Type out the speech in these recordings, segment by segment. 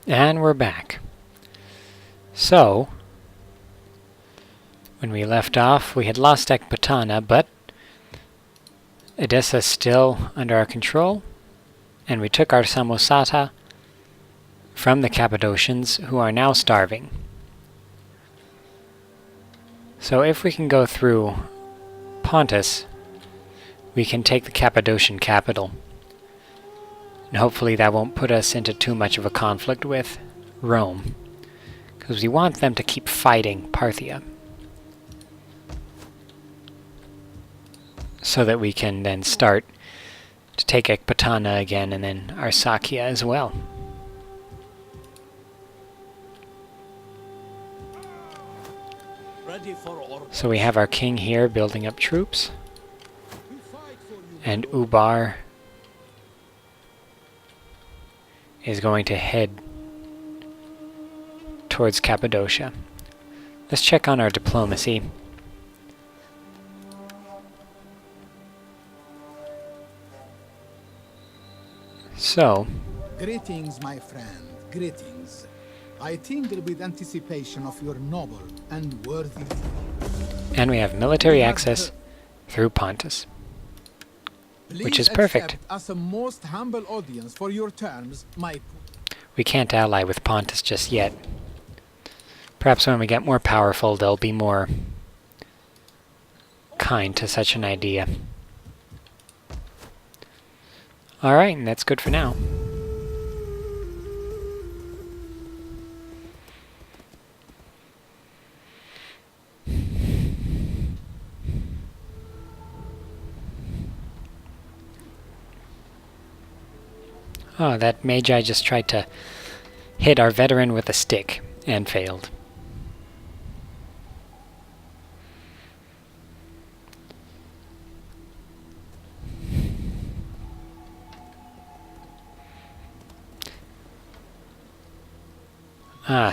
And we're back. So, when we left off, we had lost Ecbatana, but Edessa's still under our control, and we took our Samosata from the Cappadocians, who are now starving. So if we can go through Pontus, we can take the Cappadocian capital. And hopefully that won't put us into too much of a conflict with Rome, because we want them to keep fighting Parthia, so that we can then start to take Ecbatana again, and then Artaxias as well. So we have our king here building up troops, and Ubar is going to head towards Cappadocia. Let's check on our diplomacy. So, greetings, my friend, greetings. I tingle with anticipation of your noble and worthy. And we have military access through Pontus, which is perfect. As a most humble audience for your terms, my... We can't ally with Pontus just yet. Perhaps when we get more powerful, they'll be more kind to such an idea. Alright, and that's good for now. Oh, that Magi just tried to hit our veteran with a stick and failed.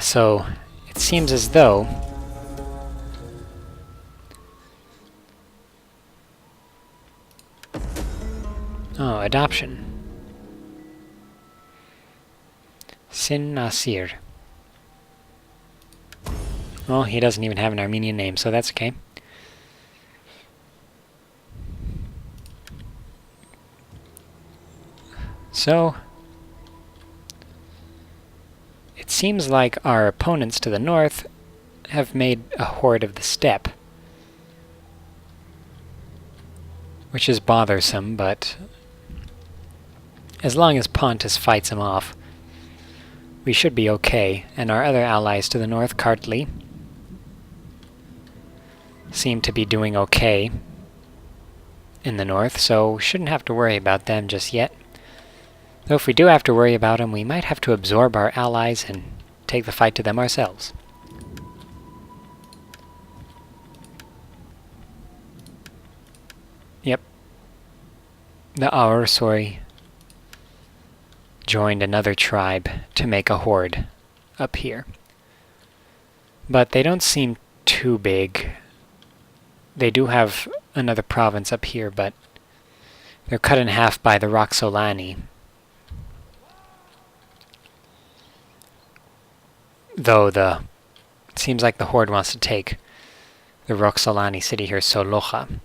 So it seems as though adoption. Sin Nasir. Well, he doesn't even have an Armenian name, so that's okay. So, it seems like our opponents to the north have made a horde of the steppe, which is bothersome, but as long as Pontus fights him off, we should be okay. And our other allies to the north, Kartli, seem to be doing okay in the north, so shouldn't have to worry about them just yet. Though if we do have to worry about them, we might have to absorb our allies and take the fight to them ourselves. Yep. The Aursoi joined another tribe to make a horde up here. But they don't seem too big. They do have another province up here, but they're cut in half by the Roxolani. Though it seems like the horde wants to take the Roxolani city here, Solocha.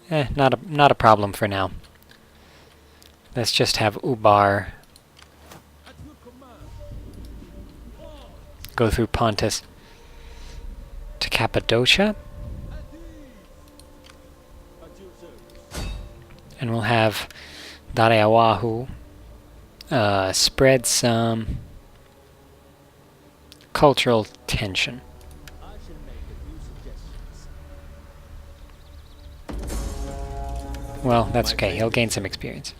Not a problem for now. Let's just have Ubar go through Pontus to Cappadocia. And we'll have Dareawahu spread some cultural tension. Well, that's okay. He'll gain some experience.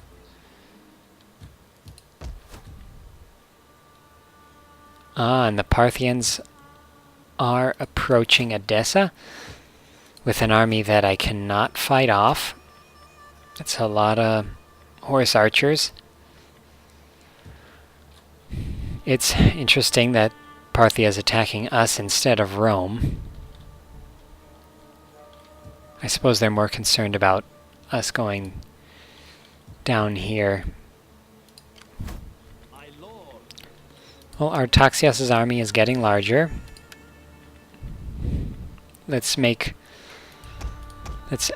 And the Parthians are approaching Edessa with an army that I cannot fight off. It's a lot of horse archers. It's interesting that Parthia is attacking us instead of Rome. I suppose they're more concerned about us going down here Well, Artaxias' army is getting larger. Let's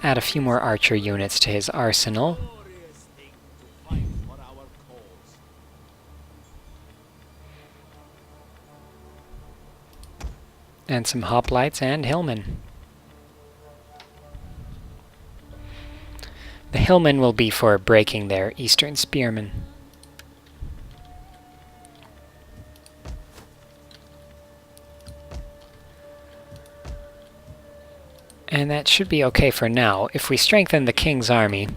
add a few more archer units to his arsenal. And some hoplites and hillmen. The hillmen will be for breaking their eastern spearmen. And that should be okay for now. If we strengthen the king's army,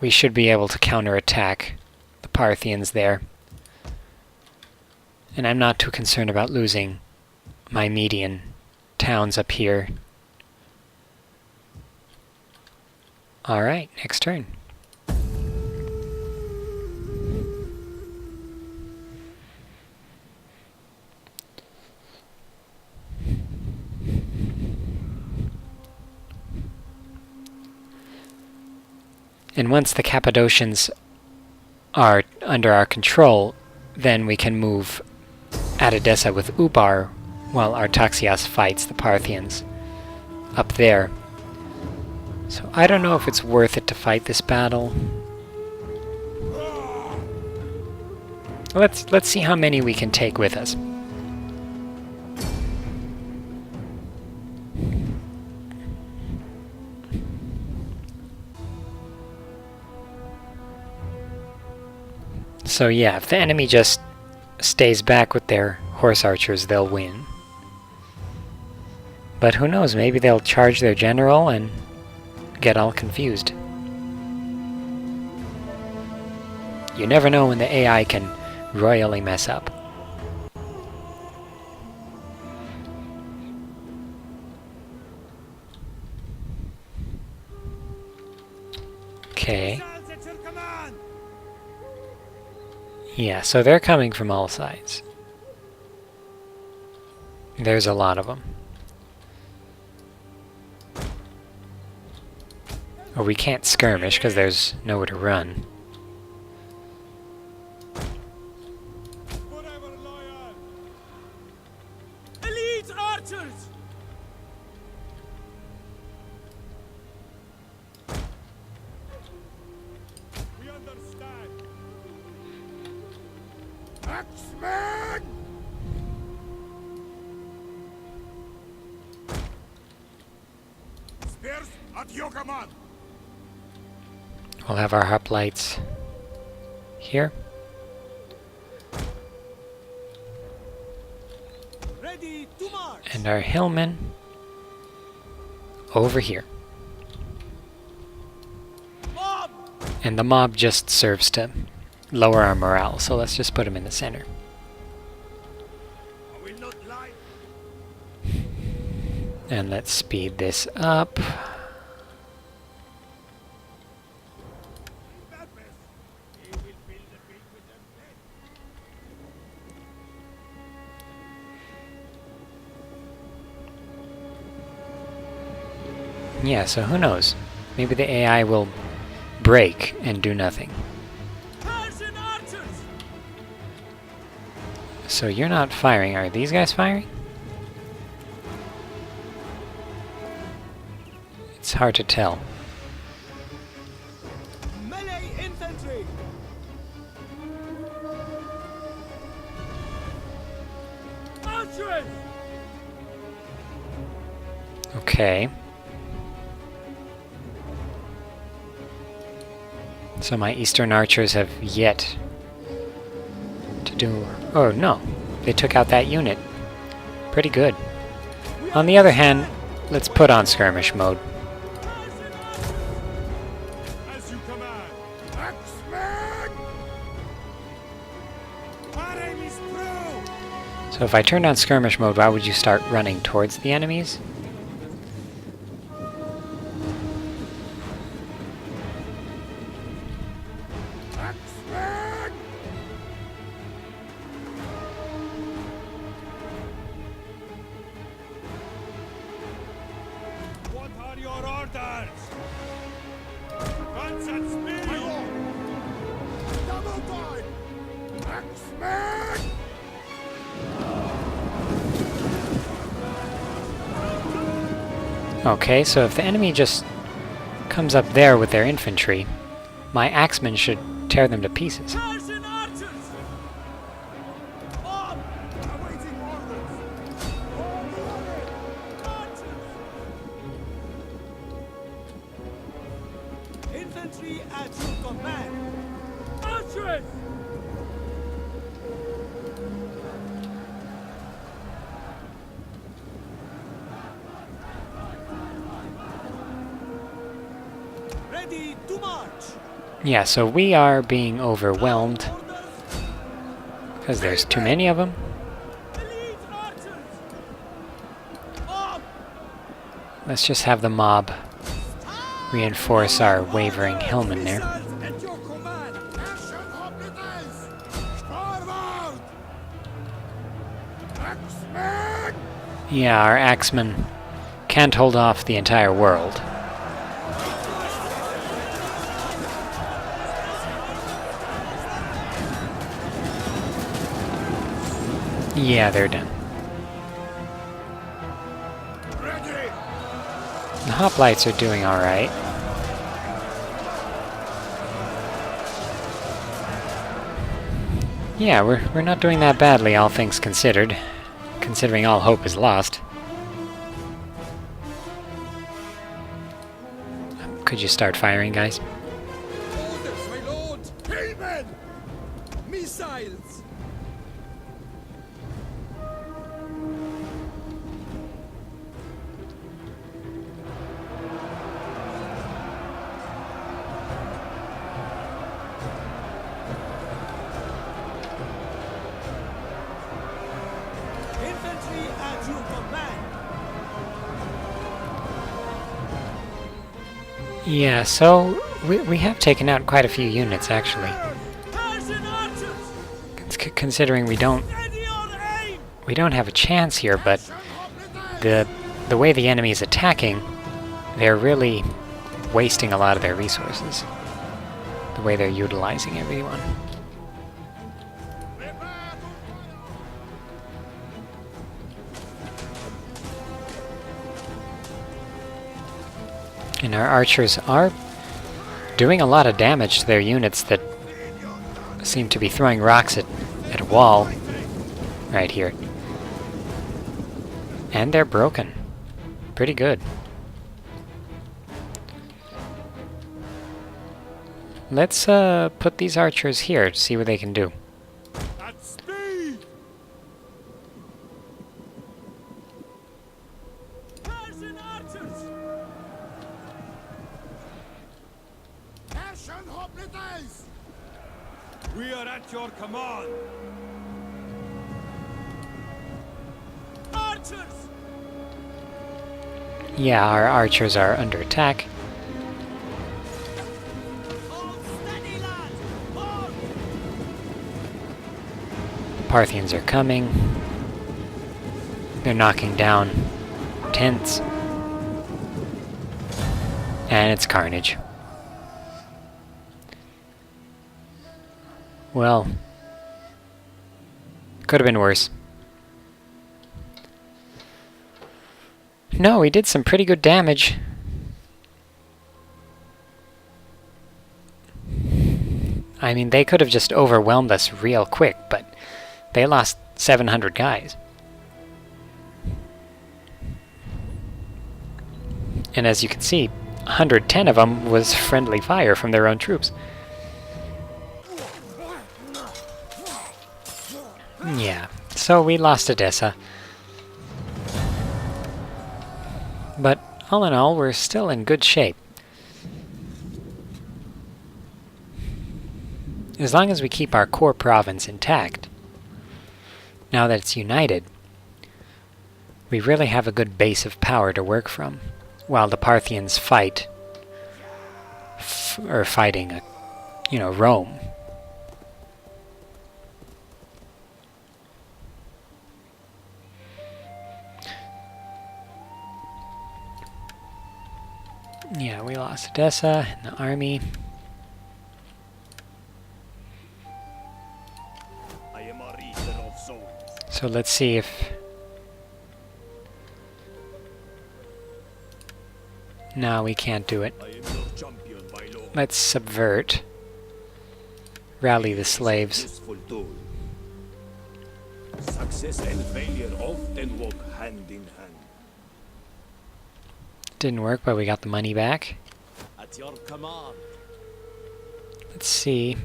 we should be able to counterattack the Parthians there. And I'm not too concerned about losing my median towns up here. Alright, next turn. And once the Cappadocians are under our control, then we can move at Edessa with Upar while Artaxias fights the Parthians up there. So I don't know if it's worth it to fight this battle. Let's see how many we can take with us. So yeah, if the enemy just stays back with their horse archers, they'll win. But who knows, maybe they'll charge their general and get all confused. You never know when the AI can royally mess up. Okay. Yeah, so they're coming from all sides. There's a lot of them. Or we can't skirmish because there's nowhere to run. Elite archers! We understand. Axemen! Spears at your command. We'll have our hoplites here. Ready to march. And our hillmen over here. Mob! And the mob just serves to lower our morale, so let's just put them in the center. I will not lie. And let's speed this up. Yeah, so who knows? Maybe the AI will break and do nothing. Persian archers! So you're not firing. Are these guys firing? It's hard to tell. Melee infantry! Archers! Okay. So my eastern archers have yet to do... Oh, no. They took out that unit. Pretty good. On the other hand, let's put on skirmish mode. As you command. Axemen! Our aim is through! So if I turned on skirmish mode, why would you start running towards the enemies? Axemen! What are your orders? Guns and spears! Okay, so if the enemy just comes up there with their infantry, my axemen should tear them to pieces. Persian archers! On! Awaiting orders! Archers! Infantry at your command! Archers! Ready to march! Yeah, so we are being overwhelmed because there's too many of them. Elite archers! On! Let's just have the mob reinforce our wavering hillmen there. Missiles at your command! Action hoplites! Forward! Axemen! Yeah, our axemen can't hold off the entire world. Yeah, they're done. Ready! The hoplites are doing alright. Yeah, we're not doing that badly, all things considered. Considering all hope is lost. Could you start firing, guys? Orders, my lord! Hillmen! Missiles! Infantry at your command! Yeah, so we have taken out quite a few units, actually. Persian archers! Considering we don't Ready on aim! have a chance here, but the way the enemy is attacking, they're really wasting a lot of their resources. The way they're utilizing everyone. And our archers are doing a lot of damage to their units that seem to be throwing rocks at a wall right here. And they're broken. Pretty good. Let's put these archers here to see what they can do. At speed! Persian archers! Persian hoplites! We are at your command! Archers! Yeah, our archers are under attack. Hold steady, lads! Hold! Parthians are coming. They're knocking down tents. And it's carnage. Well, could have been worse. No, we did some pretty good damage. I mean, they could have just overwhelmed us real quick, but they lost 700 guys. And as you can see, 110 of them was friendly fire from their own troops. Yeah, so we lost Edessa. But all in all, we're still in good shape. As long as we keep our core province intact, now that it's united, we really have a good base of power to work from, while the Parthians fighting, Rome. Yeah, we lost Edessa and the army. I So let's see if... No, we can't do it. I am your champion, my lord. Let's subvert. Rally the slaves. Useful tool. Success and failure often walk hand in hand. Didn't work, but we got the money back. At your command. Let's see.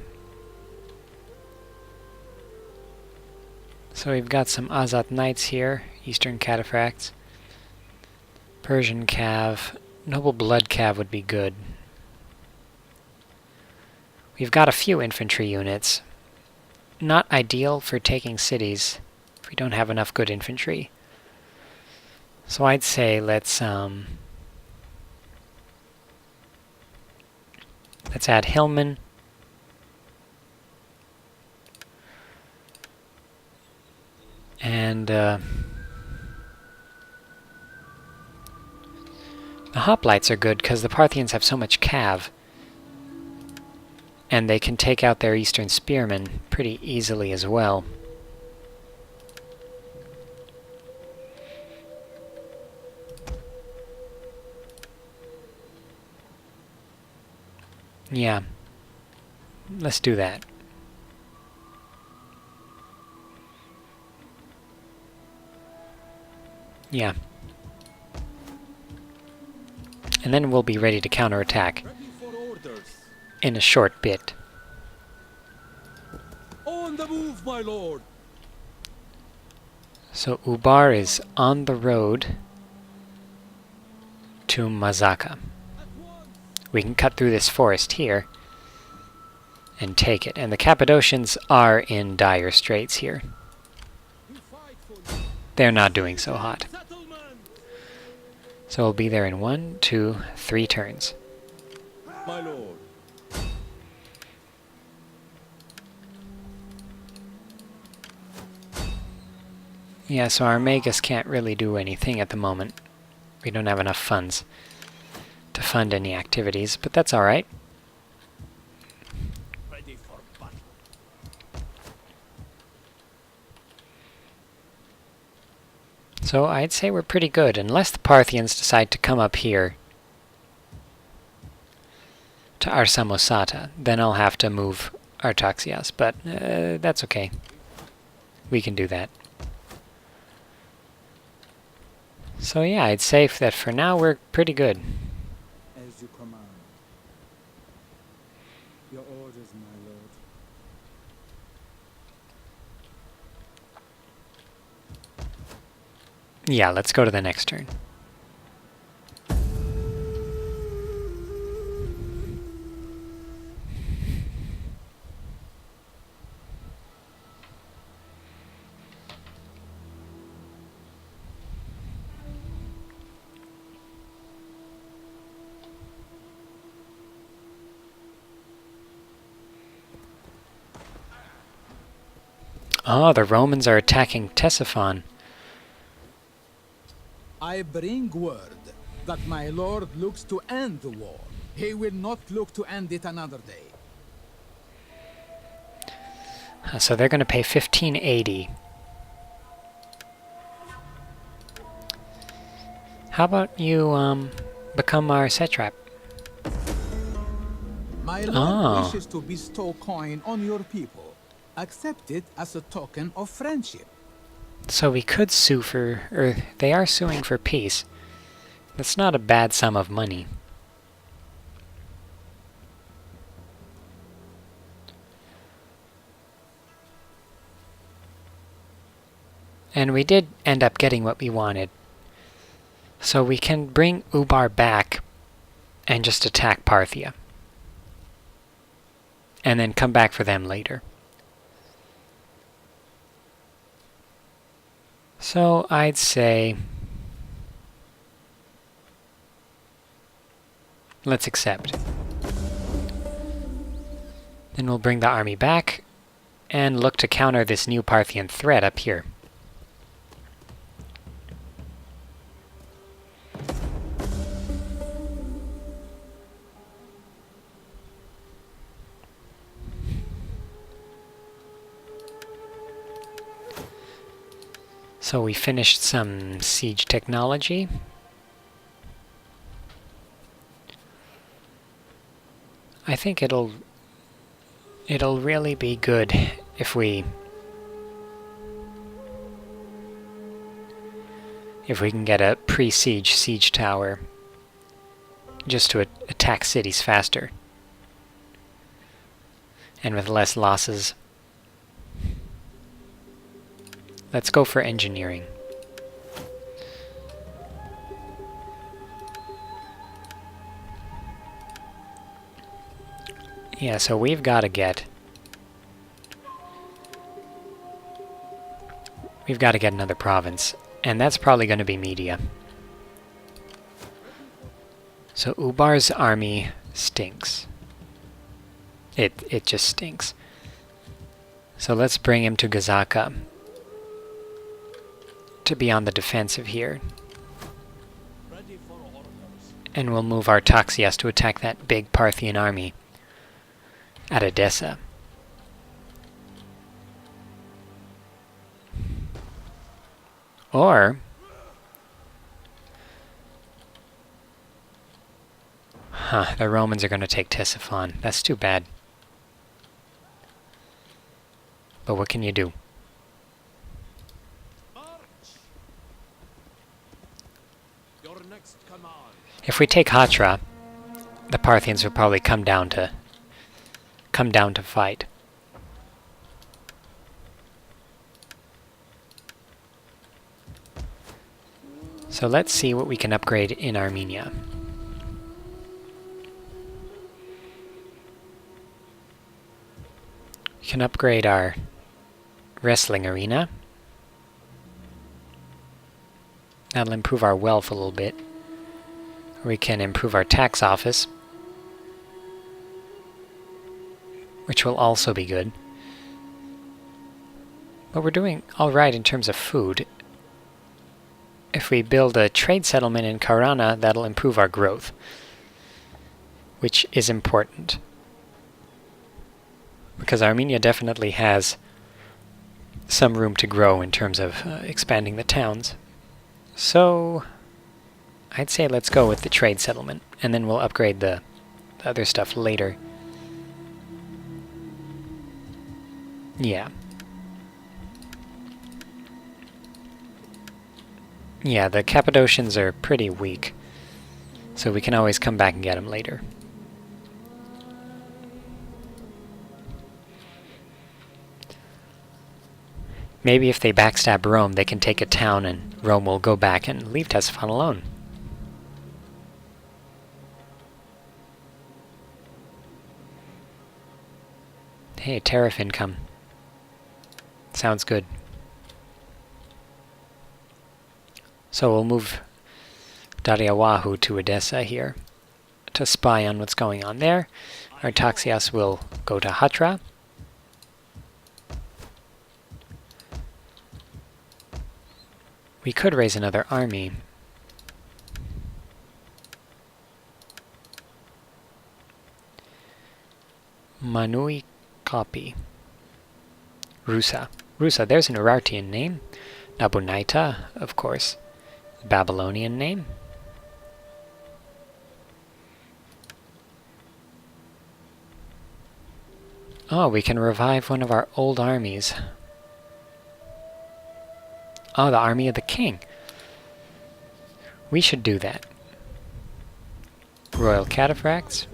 So we've got some Azat Knights here. Eastern Cataphracts. Persian Cav. Noble Blood Cav would be good. We've got a few infantry units. Not ideal for taking cities if we don't have enough good infantry. So I'd say let's add Hillman. And the hoplites are good because the Parthians have so much cav. And they can take out their eastern spearmen pretty easily as well. Yeah. Let's do that. Yeah. And then we'll be ready to counterattack Ready for orders. in a short bit. On the move, my lord. So Ubar is on the road to Mazaka. We can cut through this forest here and take it. And the Cappadocians are in dire straits here. We fight for you. They're not doing so hot. Settlement. So we'll be there in 1, 2, 3 turns. My lord. Yeah, so our Magus can't really do anything at the moment. We don't have enough funds to fund any activities, but that's alright. Ready for battle. So I'd say we're pretty good, unless the Parthians decide to come up here to Arsamosata. Then I'll have to move Artaxias, but that's okay. We can do that. So yeah, I'd say that for now we're pretty good. As you command. Your orders, my lord. Yeah, let's go to the next turn. Oh, the Romans are attacking Ctesiphon. I bring word that my lord looks to end the war. He will not look to end it another day. So they're going to pay 1580. How about you become our satrap? My lord Oh. wishes to bestow coin on your people. Accept it as a token of friendship. So we could sue for, or they are suing for peace. That's not a bad sum of money. And we did end up getting what we wanted. So we can bring Ubar back and just attack Parthia. And then come back for them later. So I'd say let's accept. Then we'll bring the army back and look to counter this new Parthian threat up here. So we finished some siege technology. I think it'll really be good if we can get a pre-siege siege tower just to attack cities faster and with less losses. Let's go for engineering. Yeah, so we've got to get another province, and that's probably going to be Media. So Ubar's army stinks. It just stinks. So let's bring him to Gazaka to be on the defensive here. And we'll move Artaxias to attack that big Parthian army at Edessa. Or the Romans are going to take Ctesiphon. That's too bad. But what can you do? If we take Hatra, the Parthians will probably come down to fight. So let's see what we can upgrade in Armenia. We can upgrade our wrestling arena. That'll improve our wealth a little bit. We can improve our tax office, which will also be good. But we're doing alright in terms of food. If we build a trade settlement in Karana, that'll improve our growth, which is important. Because Armenia definitely has some room to grow in terms of expanding the towns. So I'd say let's go with the trade settlement, and then we'll upgrade the other stuff later. Yeah. Yeah, the Cappadocians are pretty weak, so we can always come back and get them later. Maybe if they backstab Rome, they can take a town and Rome will go back and leave Ctesiphon alone. Hey, tariff income. Sounds good. So we'll move Daryawahu to Edessa here to spy on what's going on there. Artaxias will go to Hatra. We could raise another army. Manui Copy. Rusa. Rusa, there's an Urartian name. Nabunaita, of course. Babylonian name. Oh, we can revive one of our old armies. Oh, the army of the king. We should do that. Royal Cataphracts.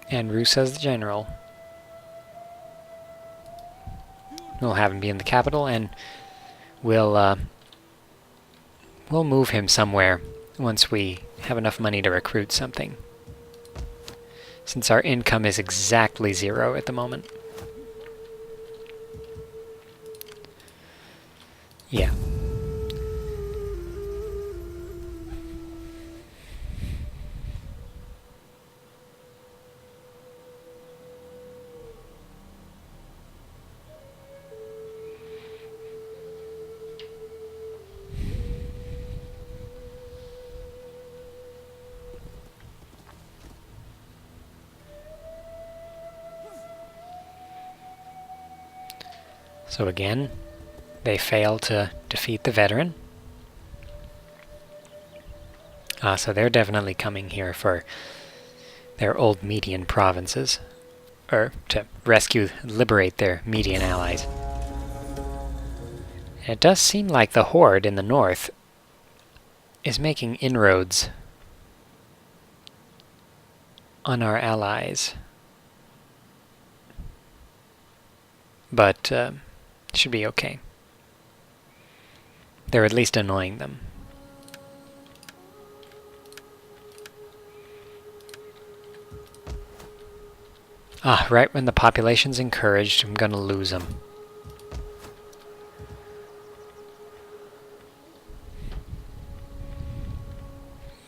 And Rusa's the general. We'll have him be in the capital, and we'll move him somewhere once we have enough money to recruit something. Since our income is exactly 0 at the moment. Yeah. So again, They fail to defeat the veteran. So they're definitely coming here for their old Median provinces, or to liberate their Median allies. And it does seem like the Horde in the north is making inroads on our allies. But should be okay. They're at least annoying them. Right when the population's encouraged, I'm gonna lose them.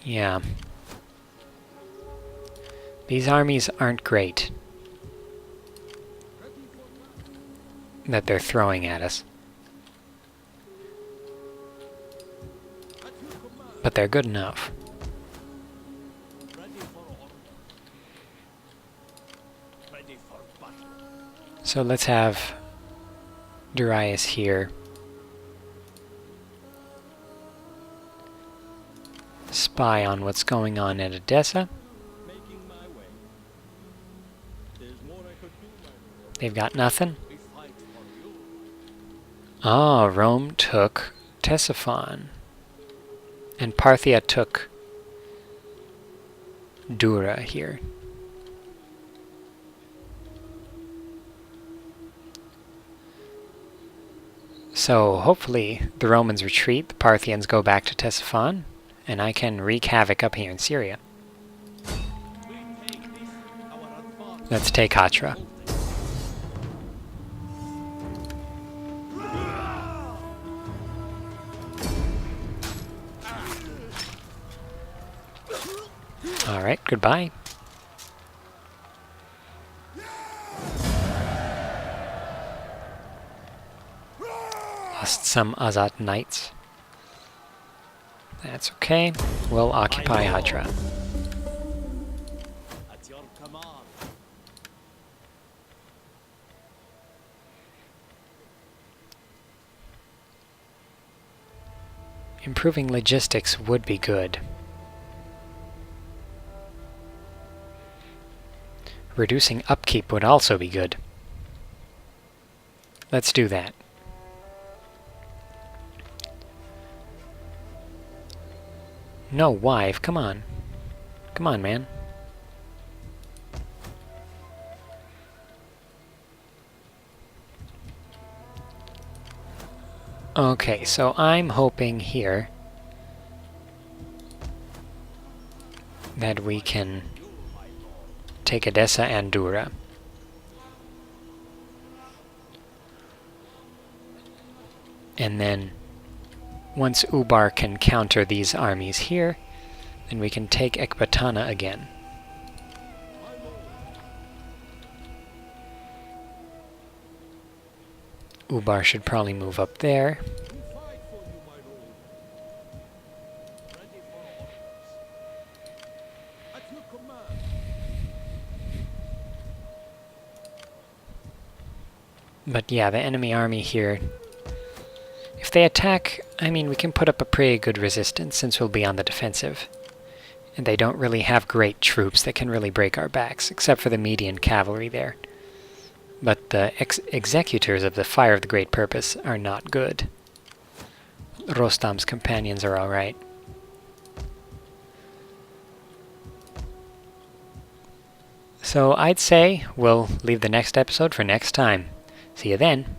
Yeah. These armies aren't great that they're throwing at us. But they're good enough. So let's have Darius here. Spy on what's going on at Edessa. They've got nothing. Rome took Ctesiphon. And Parthia took Dura here. So hopefully the Romans retreat, the Parthians go back to Ctesiphon, and I can wreak havoc up here in Syria. Let's take Hatra. Alright, goodbye. Lost some Azat knights. That's okay. We'll occupy Hatra. At your command. Improving logistics would be good. Reducing upkeep would also be good. Let's do that. No, wife, come on. Come on, man. Okay, so I'm hoping here that we can take Edessa and Dura. And then once Ubar can counter these armies here, then we can take Ecbatana again. Ubar should probably move up there. But yeah, the enemy army here, if they attack, I mean, we can put up a pretty good resistance since we'll be on the defensive. And they don't really have great troops that can really break our backs, except for the Median cavalry there. But the executors of the Fire of the Great Purpose are not good. Rostam's companions are alright. So I'd say we'll leave the next episode for next time. See you then.